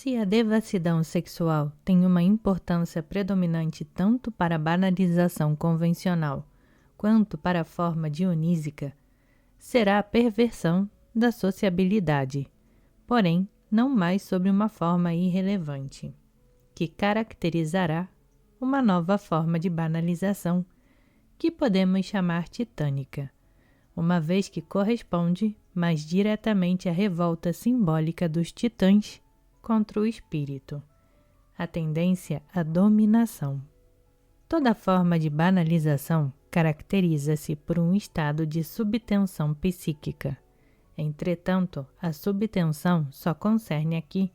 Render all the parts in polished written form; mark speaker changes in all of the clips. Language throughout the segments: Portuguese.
Speaker 1: Se a devassidão sexual tem uma importância predominante tanto para a banalização convencional quanto para a forma dionísica, será a perversão da sociabilidade, porém não mais sob uma forma irrelevante, que caracterizará uma nova forma de banalização que podemos chamar titânica, uma vez que corresponde mais diretamente à revolta simbólica dos titãs contra o espírito, a tendência à dominação. Toda forma de banalização caracteriza-se por um estado de subtensão psíquica. Entretanto, a subtensão só concerne aqui,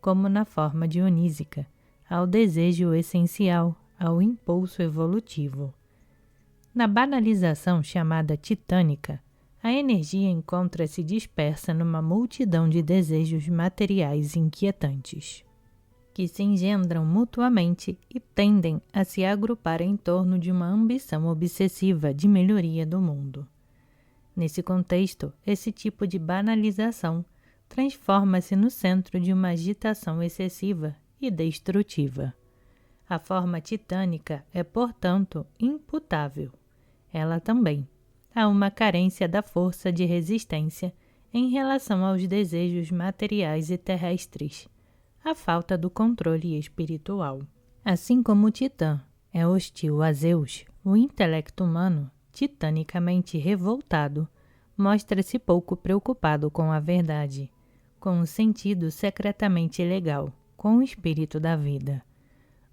Speaker 1: como na forma dionísica, ao desejo essencial, ao impulso evolutivo. Na banalização chamada titânica, a energia encontra-se dispersa numa multidão de desejos materiais inquietantes, que se engendram mutuamente e tendem a se agrupar em torno de uma ambição obsessiva de melhoria do mundo. Nesse contexto, esse tipo de banalização transforma-se no centro de uma agitação excessiva e destrutiva. A forma titânica é, portanto, imputável. Ela também há uma carência da força de resistência em relação aos desejos materiais e terrestres, a falta do controle espiritual. Assim como o Titã é hostil a Zeus, o intelecto humano, titanicamente revoltado, mostra-se pouco preocupado com a verdade, com o sentido secretamente legal, com o espírito da vida.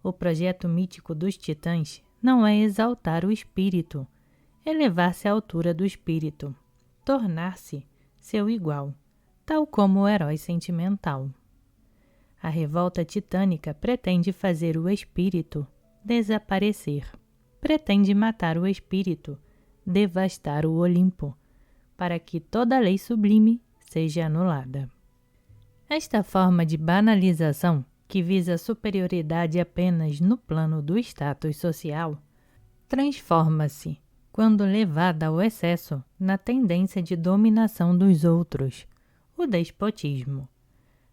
Speaker 1: O projeto mítico dos titãs não é exaltar o espírito, elevar-se à altura do espírito, tornar-se seu igual, tal como o herói sentimental. A revolta titânica pretende fazer o espírito desaparecer, pretende matar o espírito, devastar o Olimpo, para que toda lei sublime seja anulada. Esta forma de banalização, que visa a superioridade apenas no plano do status social, transforma-se, quando levada ao excesso, na tendência de dominação dos outros, o despotismo.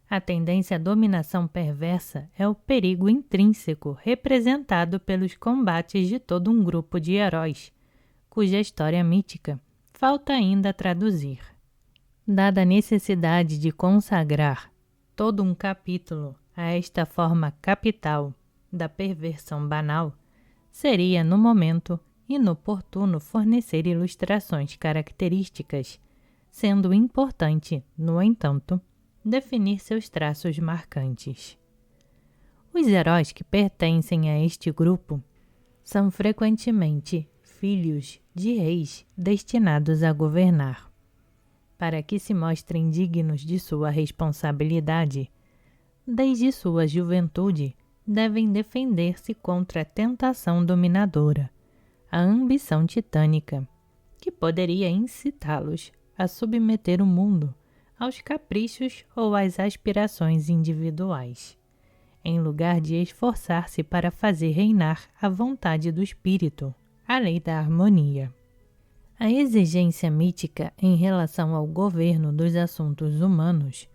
Speaker 1: A tendência à dominação perversa é o perigo intrínseco representado pelos combates de todo um grupo de heróis, cuja história mítica falta ainda traduzir. Dada a necessidade de consagrar todo um capítulo a esta forma capital da perversão banal, seria, no momento, inoportuno fornecer ilustrações características, sendo importante, no entanto, definir seus traços marcantes. Os heróis que pertencem a este grupo são frequentemente filhos de reis destinados a governar. Para que se mostrem dignos de sua responsabilidade, desde sua juventude, devem defender-se contra a tentação dominadora, a ambição titânica, que poderia incitá-los a submeter o mundo aos caprichos ou às aspirações individuais, em lugar de esforçar-se para fazer reinar a vontade do espírito, a lei da harmonia. A exigência mítica em relação ao governo dos assuntos humanos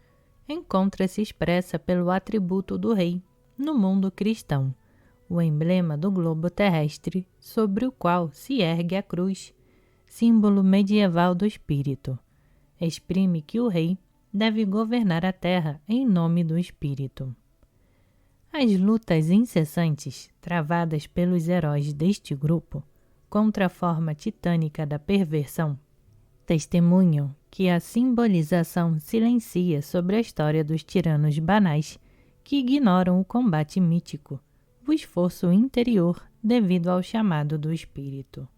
Speaker 1: encontra-se expressa pelo atributo do rei no mundo cristão, o emblema do globo terrestre sobre o qual se ergue a cruz, símbolo medieval do espírito. Exprime que o rei deve governar a terra em nome do espírito. As lutas incessantes travadas pelos heróis deste grupo contra a forma titânica da perversão testemunham que a simbolização silencia sobre a história dos tiranos banais que ignoram o combate mítico, o esforço interior devido ao chamado do espírito.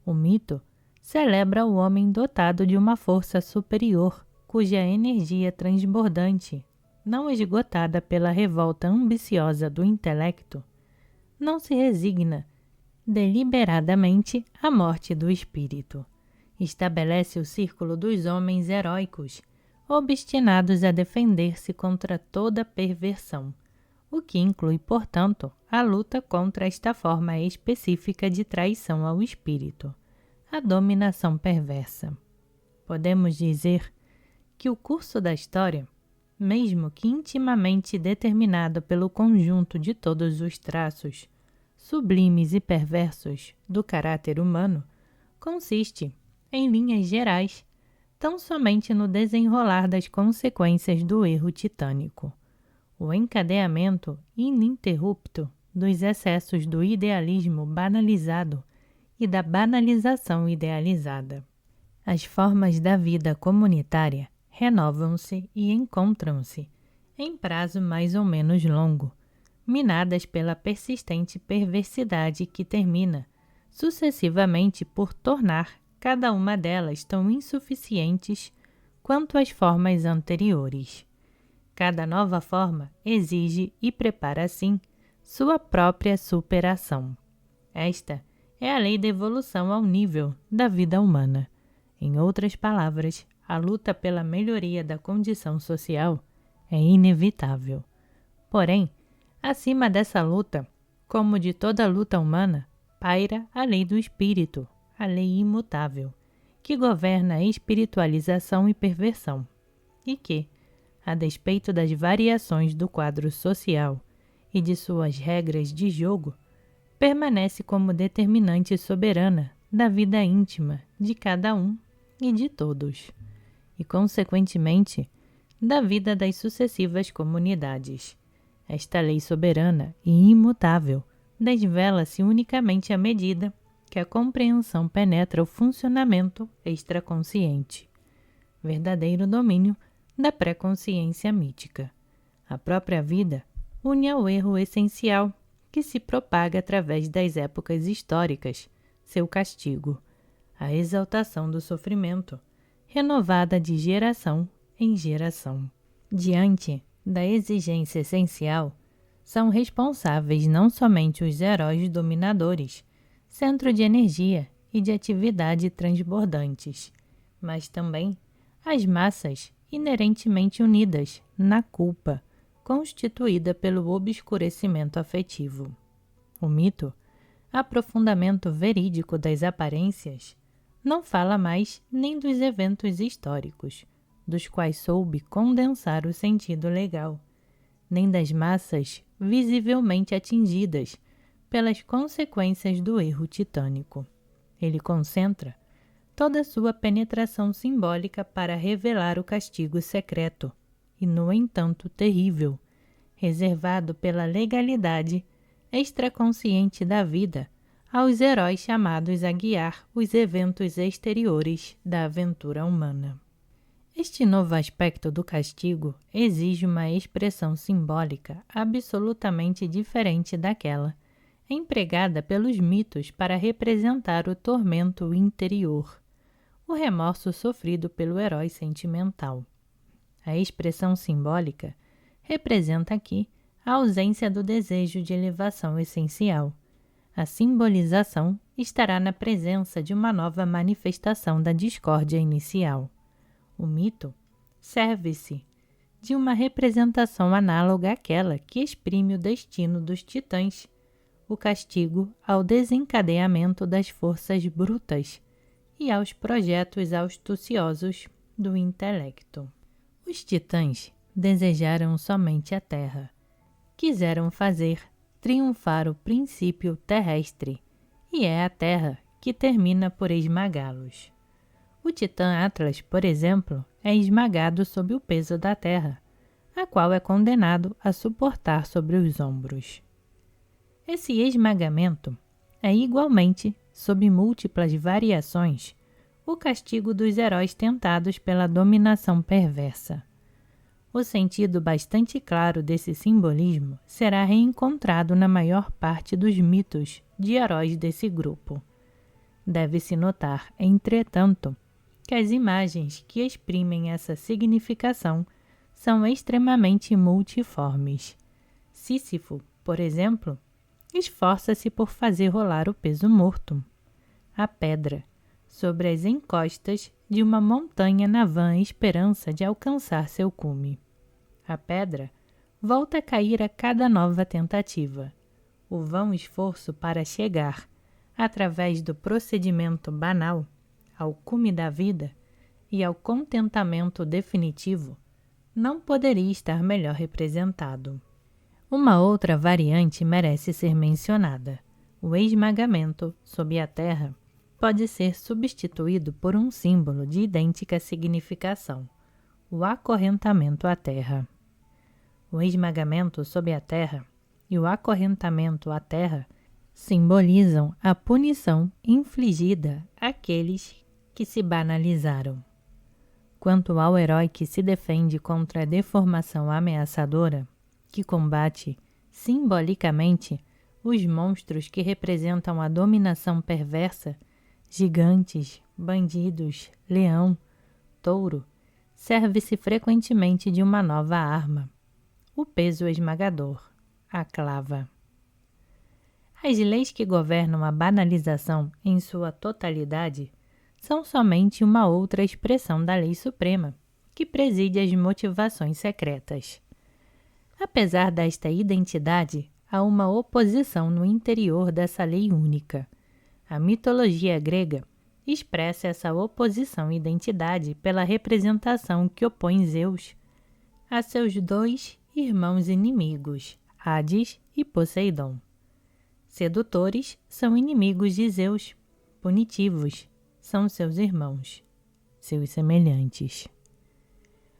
Speaker 1: O mito celebra o homem dotado de uma força superior, cuja energia transbordante, não esgotada pela revolta ambiciosa do intelecto, não se resigna deliberadamente à morte do espírito. Estabelece o círculo dos homens heróicos, obstinados a defender-se contra toda perversão, o que inclui, portanto, a luta contra esta forma específica de traição ao espírito, a dominação perversa. Podemos dizer que o curso da história mesmo que intimamente determinado pelo conjunto de todos os traços, sublimes e perversos, do caráter humano, consiste, em linhas gerais, tão somente no desenrolar das consequências do erro titânico, o encadeamento ininterrupto dos excessos do idealismo banalizado e da banalização idealizada. As formas da vida comunitária renovam-se e encontram-se, em prazo mais ou menos longo, minadas pela persistente perversidade que termina, sucessivamente, por tornar cada uma delas tão insuficientes quanto as formas anteriores. Cada nova forma exige e prepara, assim, sua própria superação. Esta é a lei da evolução ao nível da vida humana. Em outras palavras, a luta pela melhoria da condição social é inevitável. Porém, acima dessa luta, como de toda luta humana, paira a lei do espírito, a lei imutável, que governa a espiritualização e perversão, e que, a despeito das variações do quadro social e de suas regras de jogo, permanece como determinante soberana da vida íntima de cada um e de todos, e, consequentemente, da vida das sucessivas comunidades. Esta lei soberana e imutável desvela-se unicamente à medida que a compreensão penetra o funcionamento extraconsciente, verdadeiro domínio da pré-consciência mítica. A própria vida une ao erro essencial que se propaga através das épocas históricas, seu castigo, a exaltação do sofrimento, renovada de geração em geração. Diante da exigência essencial, são responsáveis não somente os heróis dominadores, centro de energia e de atividade transbordantes, mas também as massas inerentemente unidas na culpa, constituída pelo obscurecimento afetivo. O mito, aprofundamento verídico das aparências, não fala mais nem dos eventos históricos, dos quais soube condensar o sentido legal, nem das massas visivelmente atingidas pelas consequências do erro titânico. Ele concentra toda a sua penetração simbólica para revelar o castigo secreto e, no entanto, terrível, reservado pela legalidade extraconsciente da vida aos heróis chamados a guiar os eventos exteriores da aventura humana. Este novo aspecto do castigo exige uma expressão simbólica absolutamente diferente daquela empregada pelos mitos para representar o tormento interior, o remorso sofrido pelo herói sentimental. A expressão simbólica representa aqui a ausência do desejo de elevação essencial. A simbolização estará na presença de uma nova manifestação da discórdia inicial. O mito serve-se de uma representação análoga àquela que exprime o destino dos titãs, o castigo ao desencadeamento das forças brutas e aos projetos astuciosos do intelecto. Os titãs desejaram somente a terra. Quiseram fazer triunfar o princípio terrestre, e é a terra que termina por esmagá-los. O titã Atlas, por exemplo, é esmagado sob o peso da terra, a qual é condenado a suportar sobre os ombros. Esse esmagamento é igualmente, sob múltiplas variações, o castigo dos heróis tentados pela dominação perversa. O sentido bastante claro desse simbolismo será reencontrado na maior parte dos mitos de heróis desse grupo. Deve-se notar, entretanto, que as imagens que exprimem essa significação são extremamente multiformes. Sísifo, por exemplo, esforça-se por fazer rolar o peso morto, a pedra, sobre as encostas de uma montanha na vã esperança de alcançar seu cume. A pedra volta a cair a cada nova tentativa. O vão esforço para chegar, através do procedimento banal, ao cume da vida e ao contentamento definitivo, não poderia estar melhor representado. Uma outra variante merece ser mencionada. O esmagamento sob a terra pode ser substituído por um símbolo de idêntica significação, o acorrentamento à terra. O esmagamento sob a terra e o acorrentamento à terra simbolizam a punição infligida àqueles que se banalizaram. Quanto ao herói que se defende contra a deformação ameaçadora, que combate simbolicamente os monstros que representam a dominação perversa, gigantes, bandidos, leão, touro, serve-se frequentemente de uma nova arma, o peso esmagador, a clava. As leis que governam a banalização em sua totalidade são somente uma outra expressão da lei suprema, que preside as motivações secretas. Apesar desta identidade, há uma oposição no interior dessa lei única. A mitologia grega expressa essa oposição e identidade pela representação que opõe Zeus a seus dois irmãos inimigos, Hades e Poseidon. Sedutores são inimigos de Zeus, punitivos são seus irmãos, seus semelhantes.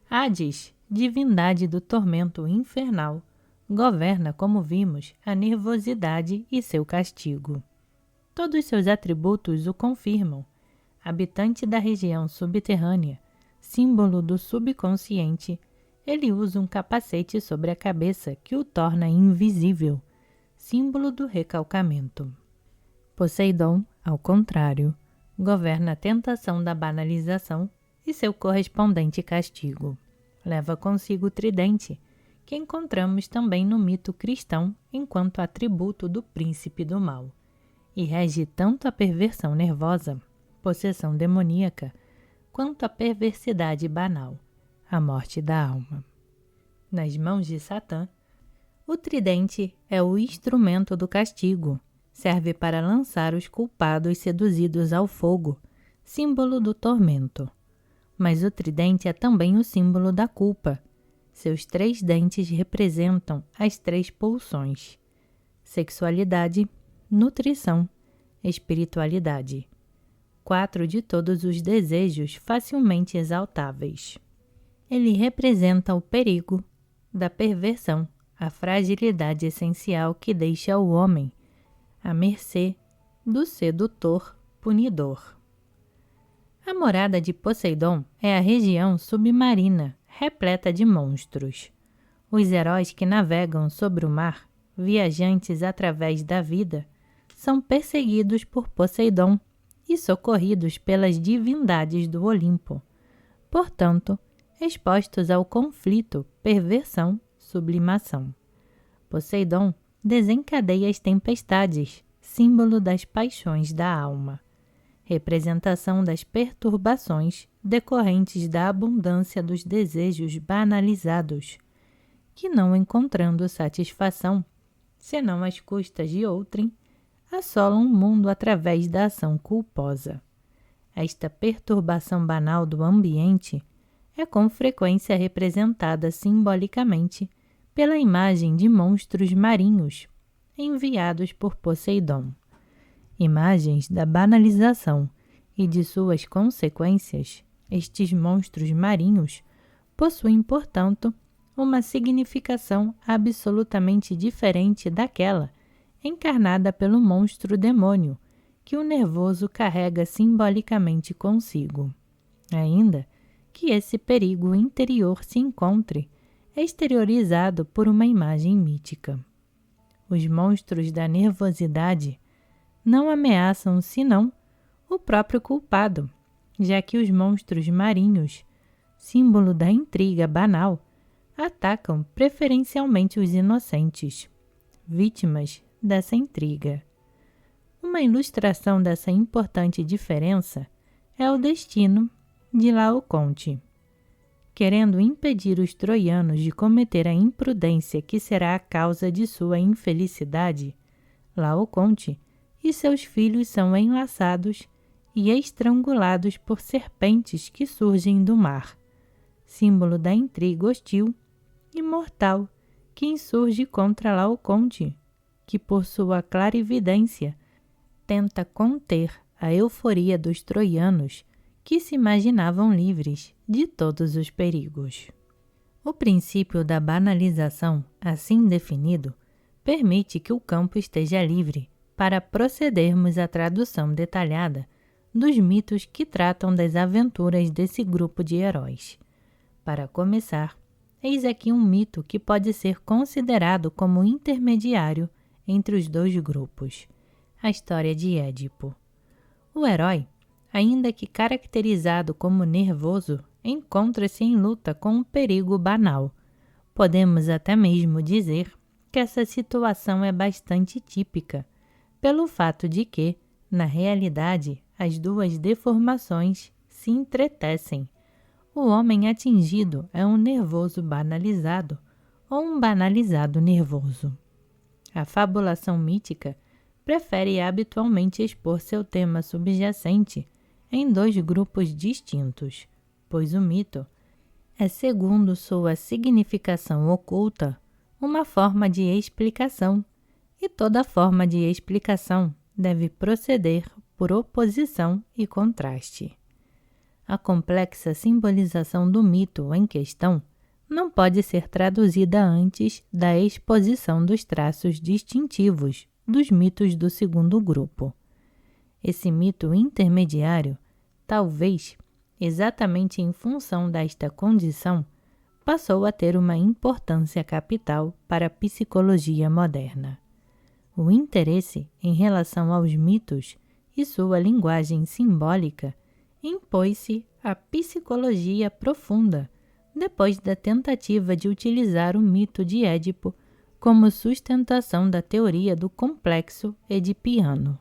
Speaker 1: Hades, divindade do tormento infernal, governa, como vimos, a nervosidade e seu castigo. Todos seus atributos o confirmam. Habitante da região subterrânea, símbolo do subconsciente, ele usa um capacete sobre a cabeça que o torna invisível, símbolo do recalcamento. Poseidon, ao contrário, governa a tentação da banalização e seu correspondente castigo. Leva consigo o tridente, que encontramos também no mito cristão enquanto atributo do príncipe do mal, e rege tanto a perversão nervosa, possessão demoníaca, quanto a perversidade banal, a morte da alma. Nas mãos de Satã, o tridente é o instrumento do castigo, serve para lançar os culpados seduzidos ao fogo, símbolo do tormento. Mas o tridente é também o símbolo da culpa. Seus 3 dentes representam as 3 pulsões: sexualidade, nutrição, espiritualidade. 4 de todos os desejos facilmente exaltáveis. Ele representa o perigo da perversão, a fragilidade essencial que deixa o homem à mercê do sedutor punidor. A morada de Poseidon é a região submarina, repleta de monstros. Os heróis que navegam sobre o mar, viajantes através da vida, são perseguidos por Poseidon e socorridos pelas divindades do Olimpo. Portanto, expostos ao conflito, perversão, sublimação. Poseidon desencadeia as tempestades, símbolo das paixões da alma, representação das perturbações decorrentes da abundância dos desejos banalizados, que não encontrando satisfação, senão às custas de outrem, assolam o mundo através da ação culposa. Esta perturbação banal do ambiente é com frequência representada simbolicamente pela imagem de monstros marinhos enviados por Poseidon. Imagens da banalização e de suas consequências, estes monstros marinhos possuem, portanto, uma significação absolutamente diferente daquela encarnada pelo monstro demônio que o nervoso carrega simbolicamente consigo. Ainda que esse perigo interior se encontre exteriorizado por uma imagem mítica. Os monstros da nervosidade não ameaçam senão o próprio culpado, já que os monstros marinhos, símbolo da intriga banal, atacam preferencialmente os inocentes, vítimas dessa intriga. Uma ilustração dessa importante diferença é o destino de Laoconte. Querendo impedir os troianos de cometer a imprudência que será a causa de sua infelicidade, Laoconte e seus filhos são enlaçados e estrangulados por serpentes que surgem do mar, símbolo da intriga hostil e mortal que insurge contra Laoconte, que por sua clarividência tenta conter a euforia dos troianos que se imaginavam livres de todos os perigos. O princípio da banalização, assim definido, permite que o campo esteja livre para procedermos à tradução detalhada dos mitos que tratam das aventuras desse grupo de heróis. Para começar, eis aqui um mito que pode ser considerado como intermediário entre os dois grupos: a história de Édipo. O herói, ainda que caracterizado como nervoso, encontra-se em luta com um perigo banal. Podemos até mesmo dizer que essa situação é bastante típica, pelo fato de que, na realidade, as duas deformações se entretecem. O homem atingido é um nervoso banalizado ou um banalizado nervoso. A fabulação mítica prefere habitualmente expor seu tema subjacente em dois grupos distintos, pois o mito é, segundo sua significação oculta, uma forma de explicação, e toda forma de explicação deve proceder por oposição e contraste. A complexa simbolização do mito em questão não pode ser traduzida antes da exposição dos traços distintivos dos mitos do segundo grupo. Esse mito intermediário, talvez exatamente em função desta condição, passou a ter uma importância capital para a psicologia moderna. O interesse em relação aos mitos e sua linguagem simbólica impôs-se à psicologia profunda, depois da tentativa de utilizar o mito de Édipo como sustentação da teoria do complexo edipiano.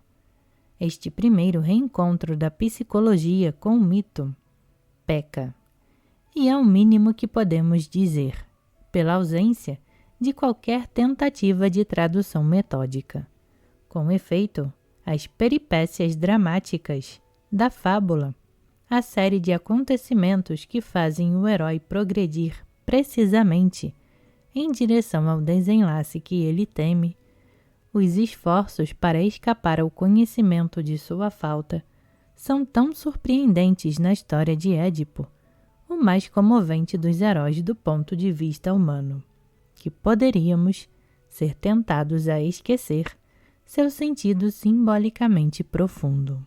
Speaker 1: Este primeiro reencontro da psicologia com o mito peca, e é o mínimo que podemos dizer, pela ausência de qualquer tentativa de tradução metódica. Com efeito, as peripécias dramáticas da fábula, a série de acontecimentos que fazem o herói progredir precisamente em direção ao desenlace que ele teme, os esforços para escapar ao conhecimento de sua falta, são tão surpreendentes na história de Édipo, o mais comovente dos heróis do ponto de vista humano, que poderíamos ser tentados a esquecer seu sentido simbolicamente profundo.